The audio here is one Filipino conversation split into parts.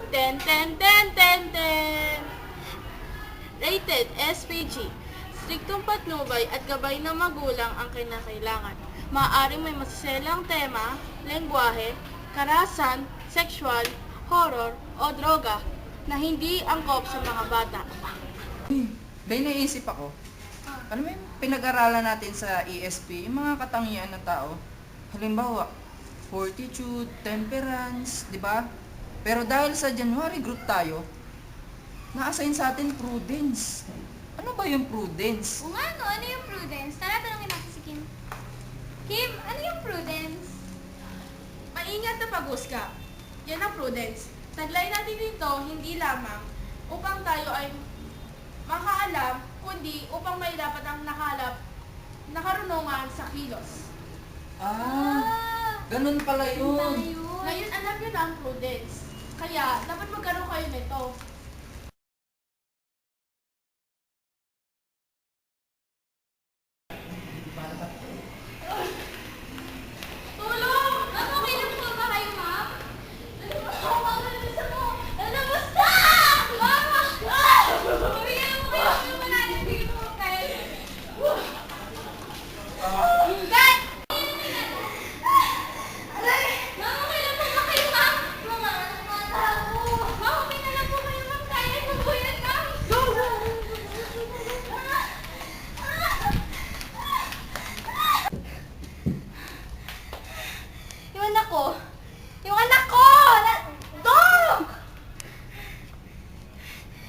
Ten, ten, ten, ten, ten. Rated SPG. Striktong patnubay at gabay ng magulang ang kinakailangan. Maaaring may masiselang tema, lengguwahe, karahasan, sexual, horror, o droga na hindi angkop sa mga bata. Bay, naisip ako. Ano mo yung pinag-aralan natin sa ESP, yung mga katangian ng tao? Halimbawa, fortitude, temperance, di ba? Pero dahil sa January group tayo, na-assign sa atin prudence. Ano ba yung prudence? O nga no, ano yung prudence? Tara, tanongin natin si Kim. Kim, ano yung prudence? Maingat na pag-usga. Yan ang prudence. Taglay natin dito, hindi lamang upang tayo ay makaalam, kundi upang may dapat ang nakarunungan sa kilos. Ganun pala yun. Ayun. Ngayon, alam nyo na ang prudence. Kaya, dapat magkaroon kayo nito. Tulong! Ma'am, okay lang po ba kayo, ma'am? Basta! Mama! Bigyan mo kayo. Tulungan natin. Bigyan mo kayo. Hingat! Aray! Ma'am, okay lang po ba kayo, ma'am? Mga anak na tao. Ma'am, okay na lang po kayo, ma'am. Kaya magbuyan, ma'am. Go! Yung anak ko! Yung anak ko! Dog!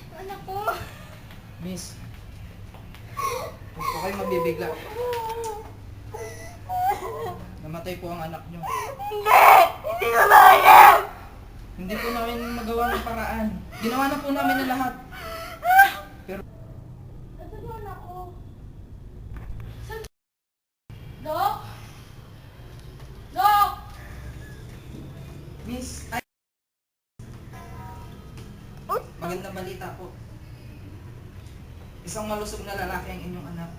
Yung anak ko! Miss, huwag po kayo mabibigla. Namatay po ang anak nyo. Hindi! Hindi ko kaya! Hindi po namin magawa ng paraan. Ginawa na po namin ang lahat. Pero, Nasaan yung anak ko? Dok? Dok! Miss, ay... Magandang balita po. Isang malusog na lalaki ang inyong anak.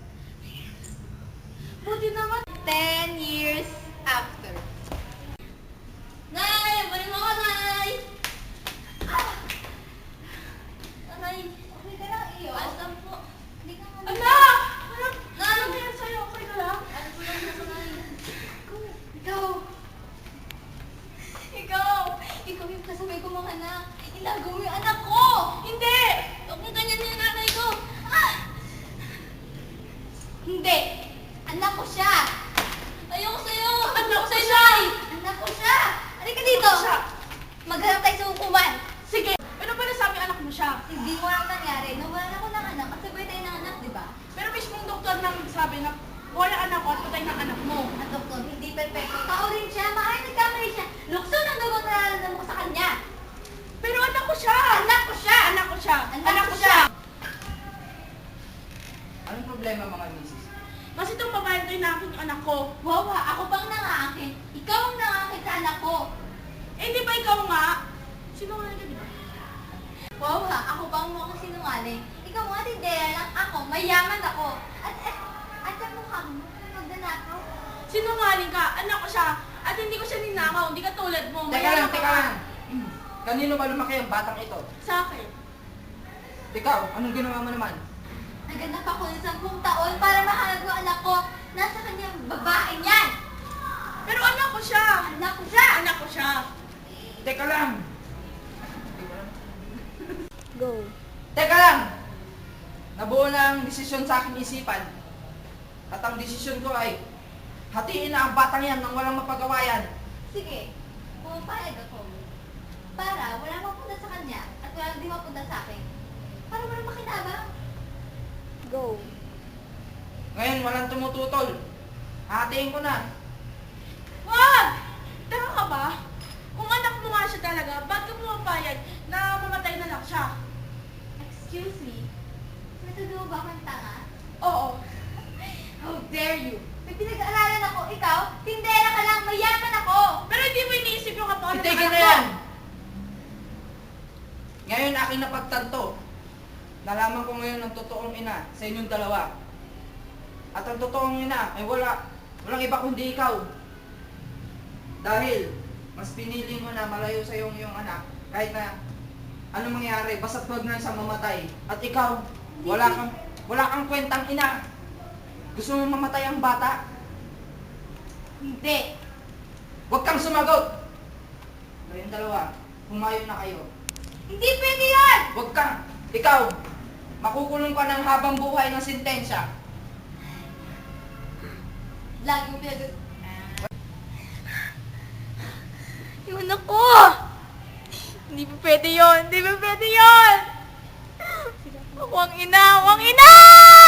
Buti naman. 10 years after. Nay! Balik mo ako, Nay! Nay, okay ka lang iyo? Basta po. Hindi ka nga. Anak! Anak! Nay! Ano ba yan sa'yo? Okay ka lang? Ano ko lang sa Nay? Ikaw! Ikaw! Ikaw yung kasabay ko mga anak. Ilago mo yung anak ko! Hindi! Huwag mo ganyan yung nanay ko! Ah! Hindi! Anak ko siya! Ayoko sa'yo! Anak ko sa'yo, siya! Nay! Anak ko siya! Halika dito! Anak ko siya! Maghanap tayo sa hukuman! Sige! Pero pala sabi anak mo siya. Hindi mo lang nangyari. Nawalan ako ng anak. Kasabay tayo ng anak, di ba? Pero mismong doktor nang sabi na wala anak ko at patay ng anak mo. At doktor, hindi perfecto. Tao rin siya. Maaaring nagkamali siya. Lukso ng dugo na nararamdaman ko sa kanya. Pero anak ko siya! Anak ko siya! Anak ko siya! Anak ko siya! Anong problema mga misis? Kasi itong babae ko yung aking anak ko. Wawa, ako bang nangaakit? Ikaw ang nangaakit sa anak ko. Eh, di ba ikaw nga? Sinungaling ka, di ba? Wawa, ako bang mo ako sinungaling? Ikaw mga tindera lang ako. Mayaman ako. At ang mukha mo, magdanakaw. Sinungaling ka! Anak ko siya! At hindi ko siya ninakaw. Hindi ka tulad mo. Teka Mayaman lang, ka teka pa. lang. Kanino ba lumaki ang batang ito? Sa akin. Ikaw, anong ginawa mo naman? Naganap ako ng 10 taon para mahanap yung anak ko. Nasa kanyang babae niyan. Pero anak ko siya! Anak ko siya. Anak ko siya! Teka lang! Go. Teka lang! Nabuo na ang desisyon sa aking isipan. At ang desisyon ko ay hatiin na ang batang yan nang walang mapagawayan. Sige, pumapayag ako. Para wala mapunta sa kanya at wala din mapunta sa akin. Para wala makinabang. Go. Ngayon, walang tumututol. Hatiin ko na. Wag! Tanga ka ba? Kung anak mo nga siya talaga, ba't ka pumapayag na mamatay na lang siya? Excuse me? Natutuwa ba akong tanga? Oo. How dare you? May pinag-aaralan ako, ikaw? Tindera ka lang, mayaman ako! Pero hindi mo iniisip yung katawan ng Itigil anak na mo. yan! Ngayon, aking napagtanto. Nalaman ko ngayon ang totoong ina sa inyong dalawa. At ang totoong ina ay walang iba kundi ikaw. Dahil, mas pinili mo na malayo sa iyong anak kahit na ano mangyari, basta't wag na siyang mamatay. At ikaw, wala kang kwentang ina. Gusto mo mamatay ang bata? Hindi. Huwag kang sumagot! Kayong dalawa, humayon na kayo. Hindi pwede yan! Huwag kang, ikaw, makukulong ka ng habang buhay ng sentensya. Lagi mo pinag... Yung anak ko! Hindi pa pwede yun! Hindi pa pwede yun! Ako ang ina! Ako ang ina!